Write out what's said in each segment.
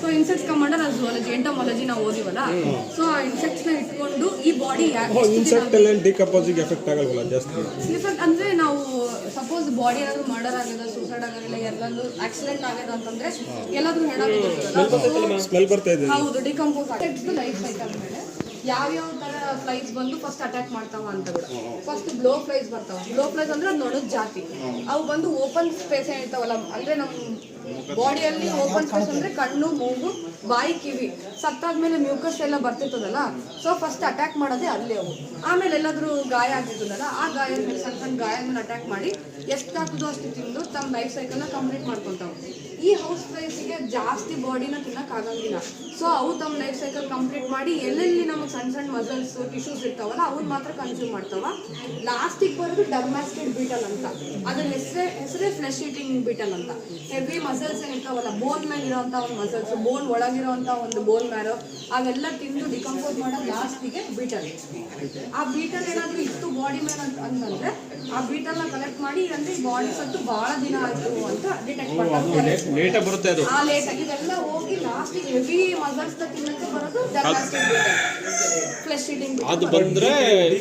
So insects commander ಅದು ಝೂಲಜಿ entomology ನಾವು ಓದಿವಲ್ಲ. So ಆ ಇನ್ಸೆಕ್ಟ್ಸ್ನ ಇಟ್ಕೊಂಡು ಈ ಬಾಡಿ ಇನ್ಸೆಕ್ಟ್ ಎಲ್ಲ ಡಿಕಂಪೋಸಿಂಗ್ ಎಫೆಕ್ಟ್ ಆಗಲ್ವಲ್ಲ ಜಾಸ್ತಿ? ಇಫೆಕ್ಟ್ ಅಂದರೆ ನಾವು ಸಪೋಸ್ ಬಾಡಿ ಏನಾದ್ರು ಮರ್ಡರ್ ಆಗಿದೆ, ಸೂಸೈಡ್ ಆಗಿಲ್ಲ, ಎಲ್ಲಾದ್ರೂ ಆಕ್ಸಿಡೆಂಟ್ ಆಗಿದೆ ಅಂತಂದ್ರೆ ಎಲ್ಲಾದ್ರೂ ಹೆಣ ಸ್ಮೆಲ್ ಬರ್ತಾ ಇದೆ. ಹೌದು, ಡಿಕಂಪೋಸ್ ಆಗುತ್ತೆ. ಲೈಫ್ ಸೈಕಲ್ ಮೇಲೆ ಯಾವ್ಯಾವ ತರ ಫ್ಲೈಸ್ ಬಂದು ಫಸ್ಟ್ ಅಟ್ಯಾಕ್ ಮಾಡ್ತಾವ ಅಂತ ಕೂಡ. ಫಸ್ಟ್ ಬ್ಲೋ ಫ್ಲೈಸ್ ಬರ್ತಾವ. ಬ್ಲೋ ಫ್ಲೈಸ್ ಅಂದ್ರೆ ನೊಣದ ಜಾತಿ. ಅವು ಬಂದು ಓಪನ್ ಸ್ಪೇಸ್ ಏನಿರ್ತಾವಲ್ಲ, ಅಂದ್ರೆ ನಮ್ಮ ಬಾಡಿಯಲ್ಲಿ ಓಪನ್ ಸ್ಪೇಸ್ ಅಂದ್ರೆ ಕಣ್ಣು, ಮೂಗು, ಬಾಯಿ, ಕಿವಿ. ಸತ್ತಾದ್ಮೇಲೆ ಮ್ಯೂಕಸ್ ಎಲ್ಲ ಬರ್ತಿರ್ತದಲ್ಲ, ಸೊ ಫಸ್ಟ್ ಅಟ್ಯಾಕ್ ಮಾಡೋದೇ ಅಲ್ಲಿ ಅವು. ಆಮೇಲೆ ಎಲ್ಲಾದ್ರೂ ಗಾಯ ಆಗಿರ್ತದಲ್ಲ, ಆ ಗಾಯದ ಮೇಲೆ ಸಣ್ಣ ಸಣ್ಣ ಗಾಯದ ಮೇಲೆ ಅಟ್ಯಾಕ್ ಮಾಡಿ ಎಷ್ಟು ಆಗ್ತದೋ ಅಷ್ಟು ತಿಂದು ತಮ್ಮ ಲೈಫ್ ಸೈಕಲ್ನ ಕಂಪ್ಲೀಟ್ ಮಾಡ್ಕೊತಾವ. ಈ ಹೌಸ್ ಫ್ಲೈಸ್ಗೆ ಜಾಸ್ತಿ ಬಾಡಿನ ತಿನ್ನಕ್ ಆಗಂಗಿಲ್ಲ. ಸೊ ಅವು ತಮ್ಮ ಲೈಫ್ ಸೈಕಲ್ ಕಂಪ್ಲೀಟ್ ಮಾಡಿ ಎಲ್ಲೆಲ್ಲಿ ನಮಗೆ ಸಣ್ಣ ಸಣ್ಣ ಮಸಲ್ಸ್, ಟಿಶ್ಯೂಸ್ ಇರ್ತಾವಲ್ಲ ಅವನ್ನ ಮಾತ್ರ ಕನ್ಸ್ಯೂಮ್ ಮಾಡ್ತಾವ. ಲಾಸ್ಟಿಗೆ ಬರೋದು ಡರ್ಮಾಸ್ಟಿಡ್ ಬೀಟಲ್ ಅಂತ. ಅದ್ರ ಹೆಸರೇ ಫ್ಲೆಶ್ ಈಟಿಂಗ್ ಬೀಟಲ್ ಅಂತ. ಹೆವಿ ಮಸಲ್ಸ್ ಏನಿರ್ತಾವಲ್ಲ, ಬೋನ್ ಮೇಲೆ ಇರೋಂಥ ಒಂದು ಮಸಲ್ಸ್, ಬೋನ್ ಒಳಗಿರೋಂಥ ಒಂದು ಬೋನ್ ಮ್ಯಾರೋ, ಅವೆಲ್ಲ ತಿಂದು ಡಿಕಂಪೋಸ್ ಮಾಡೋ ಲಾಸ್ಟಿಗೆ ಬೀಟಲ್. ಆ ಬೀಟಲ್ ಏನಾದರೂ ಇತ್ತು ಬಾಡಿ ಮೇಲೆ ಅಂತಂದ್ರೆ ಆ ಬೀಟಲ್ನ ಕಲೆಕ್ಟ್ ಮಾಡಿ ಅಂದ್ರೆ ಬಾಡಿ ಸತ್ತು ಬಹಳ ದಿನ ಆಯ್ತು ಅಂತ ಡಿಟೆಕ್ಟ್ ಮಾಡ್ತಾರೆ. ಲೇಟ್ ಬರುತ್ತೆ ಅದು. ಆ ಲೇಟ್ ಆಗಿ ಇದೆಲ್ಲ ಹೋಗಿ ಲಾಸ್ಟಿಗೆ ಹೆವಿ ಮಸಲ್ಸ್ ತಿನ್ನಕ್ಕೆ ಬರೋದು ಡರ್ಮಾಸ್ಟಿಡ್ ಬೀಟಲ್, ಫ್ಲೆಶ್ ಈಟಿಂಗ್. ಅದು ಬಂದ್ರೆ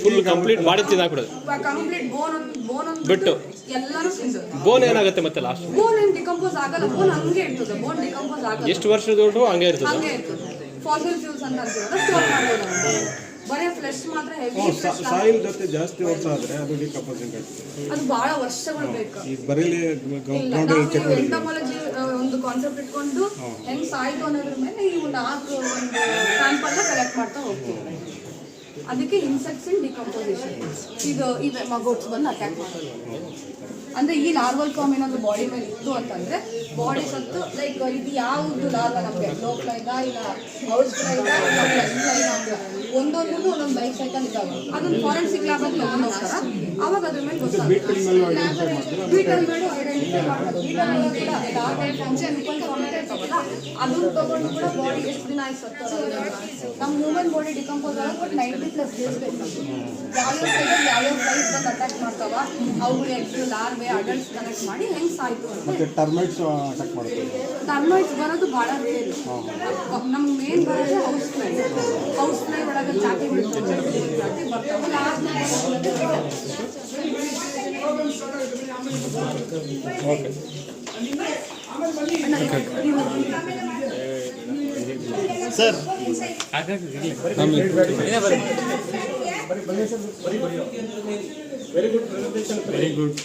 ಫುಲ್ ಕಂಪ್ಲೀಟ್ ಬಾಡಿ ತಿನ್ನಾಕ್ಬಿಡೋದು. ಕಂಪ್ಲೀಟ್ ಬೋನ್ ಬಿಟ್ಟು ಎಲ್ಲರೂ ತಿಂದು. ಬೋನ್ ಏನಾಗುತ್ತೆ ಮತ್ತೆ ಲಾಸ್ಟ್? ಬೋನ್ ಏನು ಡಿಕಂಪೋಸ್ ಆಗಲ್ಲ, ಬೋನ್ ಹಂಗೆ ಇರ್ತದೆ. ಬೋನ್ ಡಿಕಂಪೋಸ್ ಆಗಲ್ಲ. ಎಷ್ಟು ವರ್ಷದೊಳಗೂ ಹಂಗೆ ಇರ್ತದೆ. ಹಂಗೆ ಇರ್ತದೆ. ಫಾಸಿಲ್ ಫ್ಯೂಲ್ಸ್ ಅಂತ ಅಂತೀವಲ್ಲ, ಸ್ಟೋರ್ ಮಾಡ್ಬೋದು. ಬರೀ ಫ್ಲೆಶ್ ಮಾತ್ರ ಹೆವಿ ಸಾಯಿಲ್ ಜೊತೆ ಜಾಸ್ತಿ ವರ್ಷ ಆದ್ರೆ ಅದು ಡಿಕಂಪೋಸಿಂಗ್ ಆಗ್ತದೆ. ಅದು ಬಹಳ ವರ್ಷಗಳು ಬೇಕು. ಈಗ ಬರೀಲಿ ಎಂಟಮಾಲಜಿ ಒಂದು ಕಾನ್ಸೆಪ್ಟ್ ಇಟ್ಕೊಂಡು ಹೆಂಗ್ ಸಾಯ್ತು ಅನ್ನೋದ್ರ ಮೇಲೆ ಈ ಒಂದು 4 ಒಂದು ಸ್ಯಾಂಪಲ್ನ ಕಲೆಕ್ಟ್ ಮಾಡ್ತಾ ಹೋಗ್ತೀವಿ. ಅದಕ್ಕೆ ಇನ್ಸೆಕ್ಟ್ಸ್ ಇನ್ ಡಿಕಂಪೋಸಿಷನ್. ಇದು ಮಗೋಟ್ಸ್ ಬಂದು ಅಟ್ಯಾಕ್ ಮಾಡೋದು. ಅಂದ್ರೆ ಈ ಲಾರ್ವಲ್ ಫಾರ್ಮ್ ಏನಾದ್ರು ಬಾಡಿ ಮೇಲೆ ಇತ್ತು ಅಂತಂದ್ರೆ ಬಾಡಿ ಸತ್ತು ಲೈಕ್ ಇದು ಯಾವುದು ಲಾರ್ವ ನಮಗೆ ಲೋ ಫ್ಲೈಗ ಇಲ್ಲ ಹೌಸ್ ಫ್ಲೈಗ ಇಲ್ಲ ಫ್ಲೈಗ ಅಂತ ಒಂದೊಂದು ಒಂದೊಂದು ಲೈಫ್ ಸೈಕಲ್ ಇದ್ದಾವೆ. ಅದನ್ನ ಫಾರೆನ್ಸಿಕ್ ಲ್ಯಾಬ್ ಅಲ್ಲಿ ತಗೊಂಡು ಹೋಗ್ತಾರ. ಅವಾಗ ಅದ್ರ ಮೇಲೆ ಗೊತ್ತಾಗುತ್ತೆ. ಬೀಟಲ್ ಮೇಲೆ ಐಡೆಂಟಿಫೈ ಮಾಡೋದು. ಅದನ್ನ ತಗೊಂಡು ಕೂಡ ಬಾಡಿ ಎಷ್ಟು ದಿನ ಆಯ್ತು ಸತ್ತು. ನಮ್ಮ ಹ್ಯೂಮನ್ ಬಾಡಿ ಡಿಕಂಪೋಸ್ ಆಗೋದು ಬಟ್ 90+ ಡೇಸ್ ಬೇಕು. ಯಾವ್ಯಾವ ಫ್ಲೈಸ್ ಬಂದು ಅಟ್ಯಾಕ್ ಮಾಡ್ತಾವ ಅವುಗಳು ಎಗ್ಸ್, ಲಾರ್ವೆ, ಅಡಲ್ಟ್ಸ್ ಕನೆಕ್ಟ್ ಮಾಡಿ ಹೆಂಗ್ ಸಾಯ್ತು ಅಂತ. ಟರ್ಮೈಟ್ಸ್ ಅಟ್ಯಾಕ್ ಮಾಡುತ್ತೆ. ಟರ್ಮೈಟ್ಸ್ ಬರೋದು ಬಹಳ ರೇರ್. ನಮ್ಗೆ ಮೇನ್ ಬರೋದು ಹೌಸ್ ಫ್ಲೈ. ಹೌಸ್ ಫ್ಲೈ ಒಳಗೆ ಜಾತಿ ಜಾತಿ ಬರ್ತಾವೆ. Sir very good.